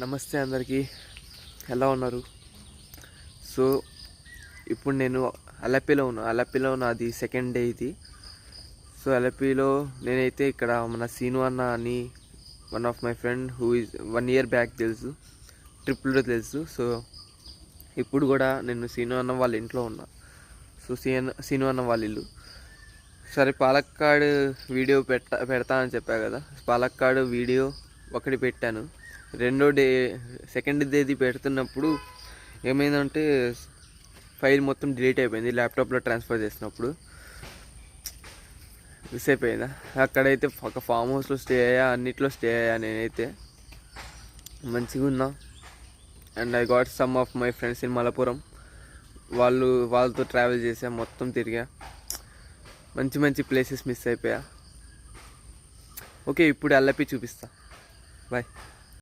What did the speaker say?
నమస్తే అందరికీ, ఎలా ఉన్నారు? సో ఇప్పుడు నేను అలపిలో నాది సెకండ్ డే ఇది. సో అలపిలో నేనైతే ఇక్కడ మన సీను అన్న అని one of my friend who is 1 year back తెలుసు, ట్రిప్లో తెలుసు. సో ఇప్పుడు కూడా నేను సీను అన్న వాళ్ళ ఇంట్లో ఉన్నా. సో సీను అన్న వాళ్ళ ఇల్లు. సరే, పాలక్కాడ్ వీడియో పెడతా అని చెప్పా కదా. పాలక్కాడ్ వీడియో ఒకటి పెట్టాను. సెకండ్ డేది పెడుతున్నప్పుడు ఏమైందంటే ఫైల్ మొత్తం డిలీట్ అయిపోయింది. ల్యాప్టాప్లో ట్రాన్స్ఫర్ చేసినప్పుడు మిస్ అయిపోయిందా. అక్కడైతే ఒక ఫామ్ హౌస్లో స్టే అయ్యా, అన్నిట్లో స్టే అయ్యా. నేనైతే మంచిగా ఉన్నా. And I got some of my friends in Malappuram. వాళ్ళతో ట్రావెల్ చేసా, మొత్తం తిరిగా. మంచి ప్లేసెస్ మిస్ అయిపోయా. ఓకే, ఇప్పుడు అల్లపి చూపిస్తా. బాయ్.